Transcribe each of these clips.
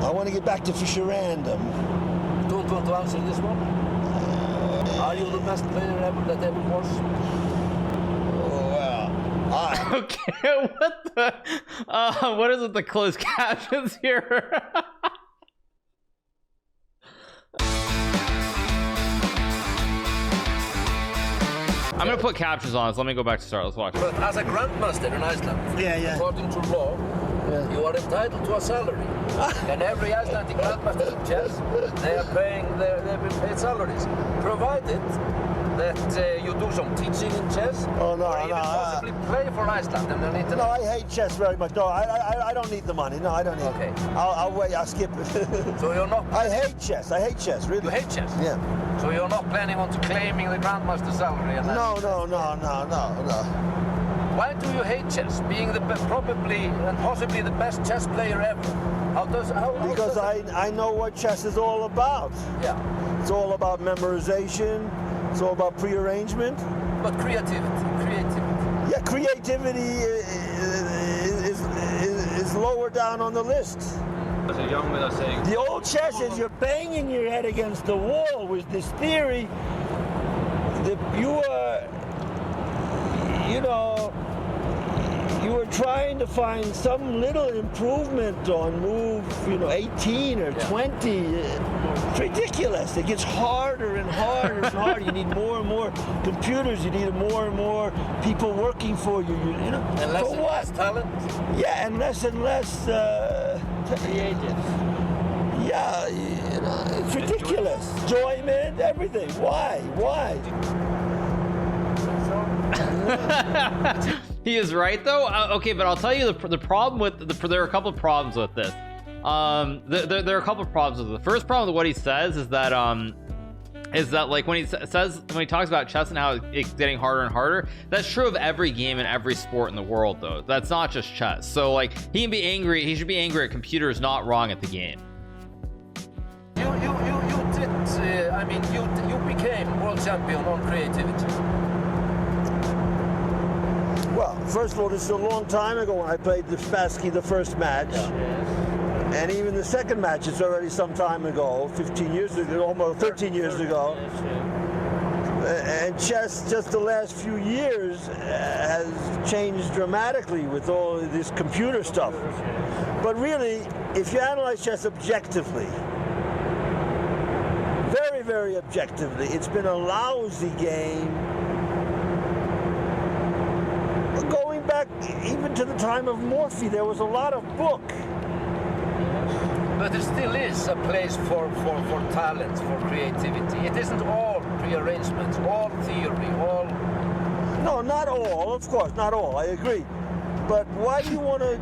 I want to get back to Fischer Random. Don't want to answer this one? Are you the best player ever that ever was? Okay, what the? What is it? The closed captions here. I'm gonna put captions on, so let me go back to start. Let's watch. But as a grandmaster in Iceland, according to law, you are entitled to a salary. And every Icelandic grandmaster in chess, they are they've been paid salaries, provided that you do some teaching in chess, or even possibly play for Iceland and then No, I hate chess very much. No, I don't need the money. No, I don't need it. I'll wait. I'll skip it. So you're not. I hate chess. Really. You hate chess? Yeah. So you're not planning on claiming the grandmaster salary? And No. Why do you hate chess? Being probably and possibly the best chess player ever. Because I know what chess is all about. Yeah. It's all about memorization. It's all about prearrangement. But creativity. Yeah, creativity is lower down on the list. The old chess is you're banging your head against the wall with this theory that you are trying to find some little improvement on move, 18 or 20. It's ridiculous. It gets harder and harder and harder. You need more and more computers. You need more and more people working for you. And less and less talent. Yeah, and less creative. Yeah, it's ridiculous. Enjoyment, everything. Why? He is right though. Okay, but I'll tell you the problem with there are a couple of problems with this. There are a couple of problems with it. The first problem with what he says is that like when he talks about chess and how it's getting harder and harder, that's true of every game and every sport in the world though. That's not just chess. So like he should be angry at computers, not wrong at the game. You became world champion on creativity. Well, first of all, this is a long time ago when I played the Spassky the first match. Yes. And even the second match, it's already some time ago, 15 years ago, almost 13 years ago. Yes. And chess, just the last few years, has changed dramatically with all this computer stuff. But really, if you analyze chess objectively, very, very objectively, it's been a lousy game. Going back even to the time of Morphy, there was a lot of book. But there still is a place for talent, for creativity. It isn't all prearrangements, all theory, all... No, not all, of course, not all, I agree. But why do you want to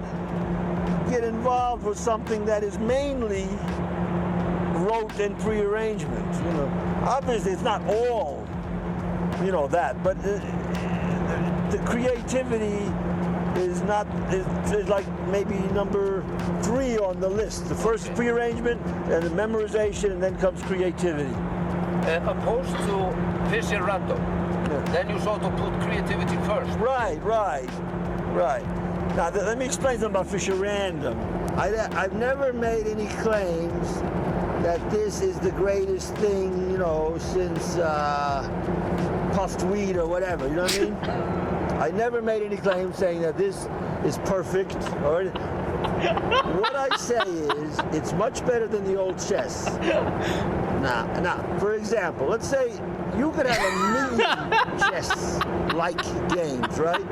get involved with something that is mainly rote and prearrangement? Obviously it's not all, that, but the creativity is like maybe number 3 on the list. The first prearrangement and the memorization, and then comes creativity. Opposed to Fischer Random, then you sort of put creativity first. Right. Now let me explain something about Fischer Random. I've never made any claims that this is the greatest thing, since puffed weed or whatever, you know what I mean? I never made any claim saying that this is perfect. What I say is it's much better than the old chess. Now, for example, let's say you could have 1 million chess-like games, right?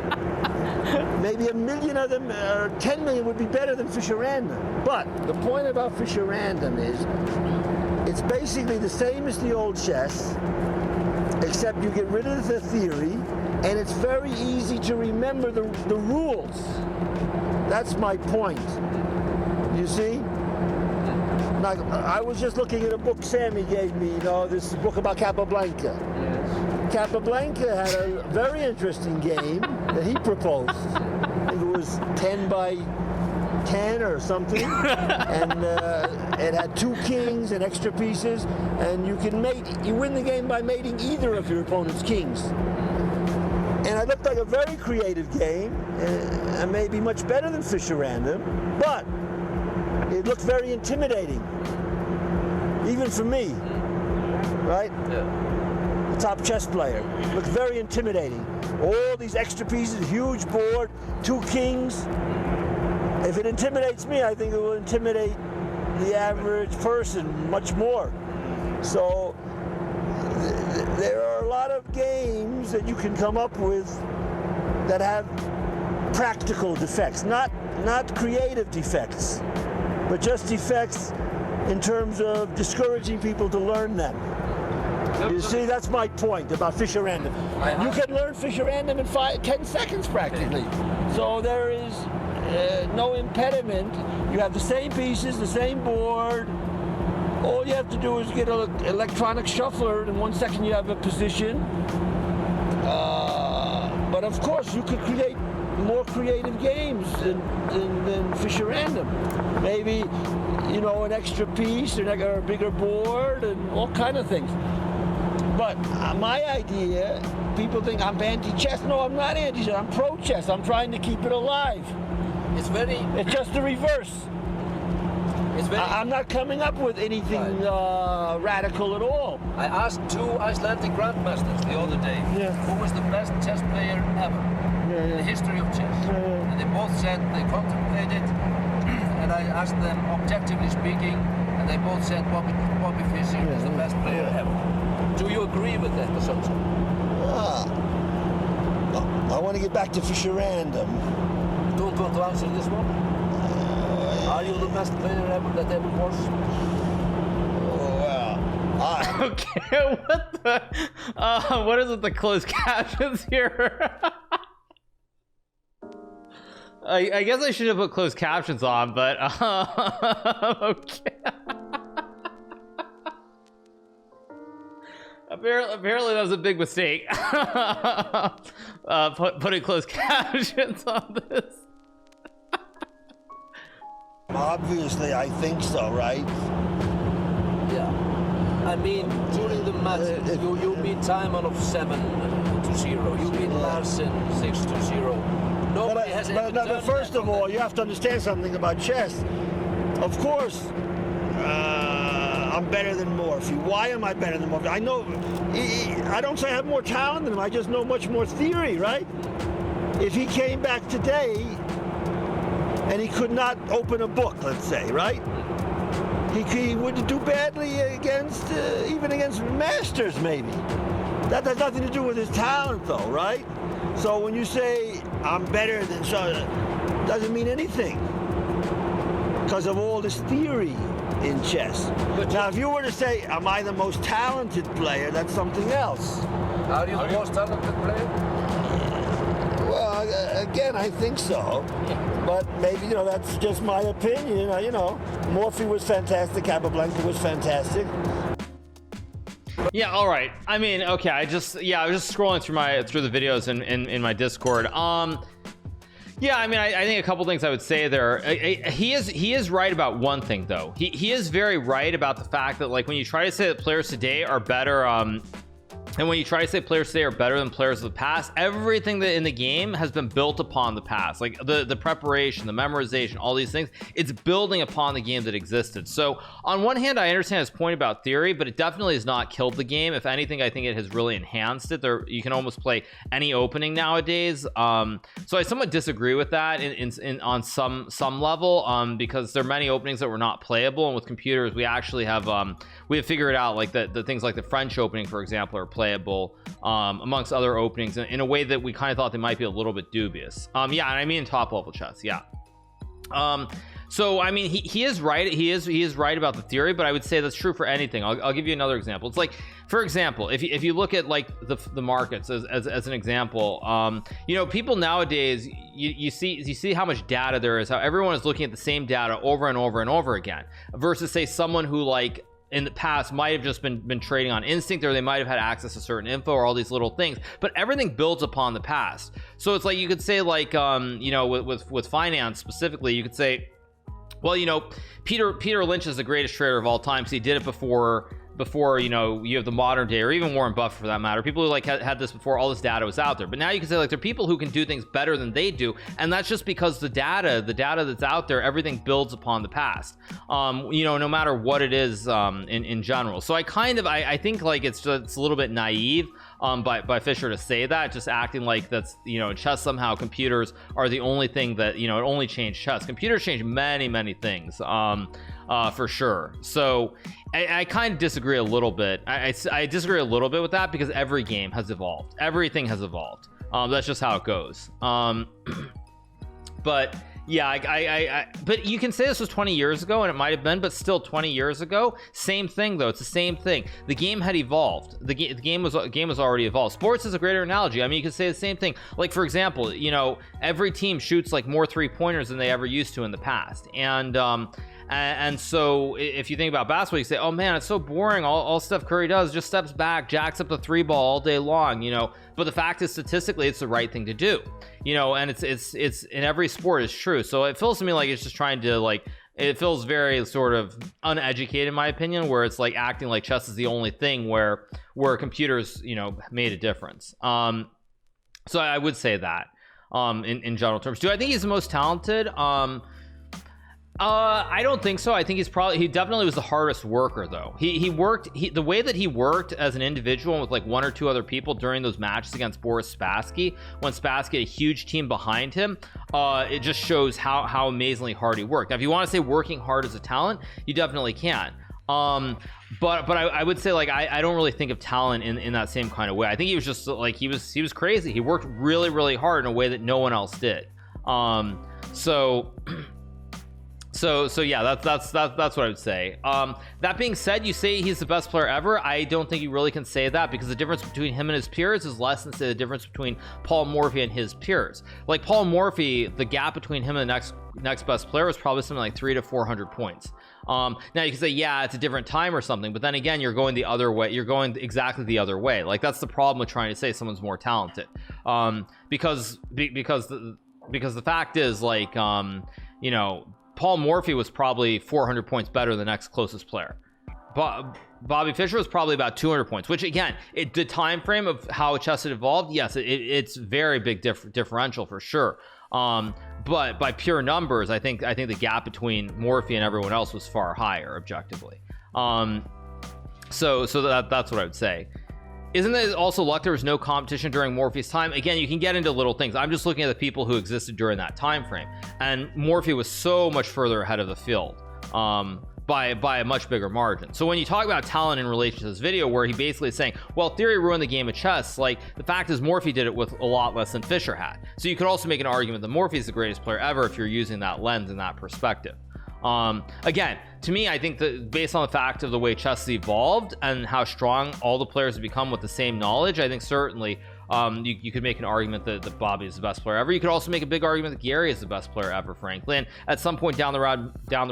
Maybe 1 million of them, or 10 million would be better than Fischer Random. But the point about Fischer Random is it's basically the same as the old chess, except you get rid of the theory, and it's very easy to remember the rules. That's my point. You see? Now, I was just looking at a book Sammy gave me, this book about Capablanca. Yes. Capablanca had a very interesting game that he proposed. I think it was 10 by 10 or something, and it had 2 kings and extra pieces, and you win the game by mating either of your opponent's kings. And it looked like a very creative game, and maybe much better than Fischer Random, but it it looked very intimidating, even for me, right? Yeah. The top chess player. Looked very intimidating. All these extra pieces, huge board, 2 kings. If it intimidates me, I think it will intimidate the average person much more. So there are a lot of games that you can come up with that have practical defects, not creative defects, but just defects in terms of discouraging people to learn them. You see, that's my point about Fischer random. You can learn Fischer random in 10 seconds practically. So there is no impediment. You have the same pieces, the same board. All you have to do is get an electronic shuffler. In 1 second you have a position. But of course, you could create more creative games than Fischer random. Maybe, you know, an extra piece or a bigger board and all kind of things. But my idea, people think I'm anti-chess. No, I'm not anti-chess. I'm pro-chess. I'm trying to keep it alive. It's just the reverse. I'm not coming up with anything radical at all. I asked 2 Icelandic grandmasters the other day who was the best chess player ever in the history of chess. And they both said they contemplated, and I asked them objectively speaking, and they both said Bobby Fischer is the best player ever. Do you agree with that assumption? I want to get back to Fischer random. You don't want to answer this one? Are you the best player ever that ever was? Well, okay, what the? What is with the closed captions here? I guess I should have put closed captions on, but okay. Apparently that was a big mistake. Putting closed captions on this. Obviously, I think so, right? Yeah. I mean, during the match, you beat Timon of 7-0. You beat Larsen 6-0. Nobody has ever done but first of all, you have to understand something about chess. Of course, I'm better than Morphy. Why am I better than Morphy? I know, I don't say I have more talent than him. I just know much more theory, right? If he came back today and he could not open a book, let's say, right? He would do badly against, even against masters, maybe. That has nothing to do with his talent, though, right? So when you say I'm better than so, it doesn't mean anything because of all this theory in chess. But now, if you were to say, am I the most talented player, that's something else. Are you the most talented player? Well, again, I think so. But maybe, you know, that's just my opinion. You know, Morphy was fantastic. Capablanca was fantastic. Yeah, all right. I mean, okay. I was just scrolling through the videos in my Discord. Yeah, I mean, I think a couple things I would say there. He is right about one thing, though. He is very right about the fact that, like, when you try to say that players today are better, and when you try to say players today are better than players of the past, everything that in the game has been built upon the past. Like the preparation, the memorization, all these things, it's building upon the game that existed. So on one hand, I understand his point about theory, but it definitely has not killed the game. If anything, I think it has really enhanced it. You can almost play any opening nowadays. So I somewhat disagree with that on some level, because there are many openings that were not playable, and with computers, we actually have figured out, like, the things like the French opening, for example, are playable, amongst other openings in a way that we kind of thought they might be a little bit dubious. Yeah, and I mean top level chess. Yeah. So I mean, he is right. He is right about the theory, but I would say that's true for anything. I'll give you another example. It's like, for example, if you look at like the markets as an example, you know, people nowadays, you see how much data there is, how everyone is looking at the same data over and over and over again, versus say someone who, like, in the past might have just been trading on instinct, or they might have had access to certain info or all these little things, but everything builds upon the past. So it's like, you could say, like, you know, with finance specifically, you could say, well, you know, Peter Lynch is the greatest trader of all time, so he did it before before, you know, you have the modern day, or even Warren Buffett for that matter, people who like had this before all this data was out there. But now you can say like there are people who can do things better than they do, and that's just because the data that's out there, everything builds upon the past, you know, no matter what it is, in general. So I think like it's a little bit naive by Fischer to say that, just acting like that's, you know, chess somehow computers are the only thing that, you know, it only changed chess. Computers change many things, for sure. So I kind of disagree a little bit. I disagree a little bit with that, because every game has evolved. Everything has evolved. That's just how it goes. But yeah, but you can say this was 20 years ago, and it might have been, but still 20 years ago, same thing though. It's the same thing. The game had evolved. The game was already evolved. Sports is a greater analogy. I mean, you could say the same thing. Like, for example, you know, every team shoots like more 3-pointers than they ever used to in the past. And so if you think about basketball, you say, oh man, it's so boring. All Steph Curry does just steps back, jacks up the 3-ball all day long, you know. But the fact is, statistically, it's the right thing to do, you know. And it's in every sport is true. So it feels to me like it's just trying to, like, it feels very sort of uneducated in my opinion, where it's like acting like chess is the only thing where computers, you know, made a difference. So I would say that in general terms. Do I think he's the most talented? I don't think so. I think he definitely was the hardest worker though. He worked the way that he worked as an individual with like 1 or 2 other people during those matches against Boris Spassky, when Spassky had a huge team behind him. It just shows how amazingly hard he worked. Now, if you want to say working hard as a talent, you definitely can. But I would say, like, I don't really think of talent in that same kind of way. I think he was just like, he was crazy. He worked really hard in a way that no one else did. So yeah, that's what I would say. That being said, you say he's the best player ever. I don't think you really can say that, because the difference between him and his peers is less than, say, the difference between Paul Morphy and his peers. Like Paul Morphy, the gap between him and the next best player was probably something like 300 to 400 points. Now you can say, yeah, it's a different time or something, but then again, you're going the other way. You're going exactly the other way. Like, that's the problem with trying to say someone's more talented. Because the fact is, like, you know, Paul Morphy was probably 400 points better than the next closest player. Bobby Fischer was probably about 200 points, which again, the time frame of how chess had evolved, yes, it's very big differential for sure. But by pure numbers, I think the gap between Morphy and everyone else was far higher objectively. So that's what I would say. Isn't it also luck there was no competition during Morphy's time? Again, you can get into little things. I'm just looking at the people who existed during that time frame, and Morphy was so much further ahead of the field by a much bigger margin. So when you talk about talent in relation to this video, where he basically is saying, well, theory ruined the game of chess, like, the fact is Morphy did it with a lot less than Fischer had. So you could also make an argument that Morphy is the greatest player ever if you're using that lens and that perspective. Again, to me, I think that based on the fact of the way chess has evolved and how strong all the players have become with the same knowledge, I think certainly you could make an argument that Bobby is the best player ever. You could also make a big argument that Gary is the best player ever, frankly. And at some point down the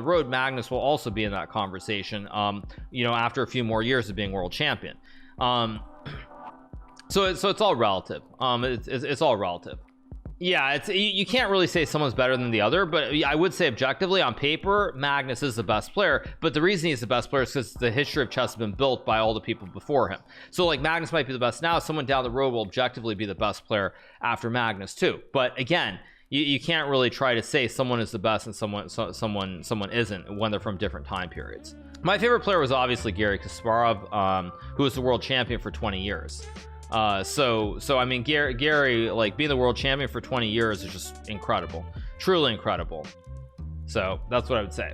road, Magnus will also be in that conversation, you know, after a few more years of being world champion. So it's all relative. It's all relative. Yeah, you can't really say someone's better than the other, but I would say objectively on paper, Magnus is the best player. But the reason he's the best player is because the history of chess has been built by all the people before him. So like, Magnus might be the best now, someone down the road will objectively be the best player after Magnus too. But again, you can't really try to say someone is the best and someone isn't when they're from different time periods. My favorite player was obviously Garry Kasparov, who was the world champion for 20 years. So I mean, Gary, like, being the world champion for 20 years is just incredible, truly incredible. So that's what I would say.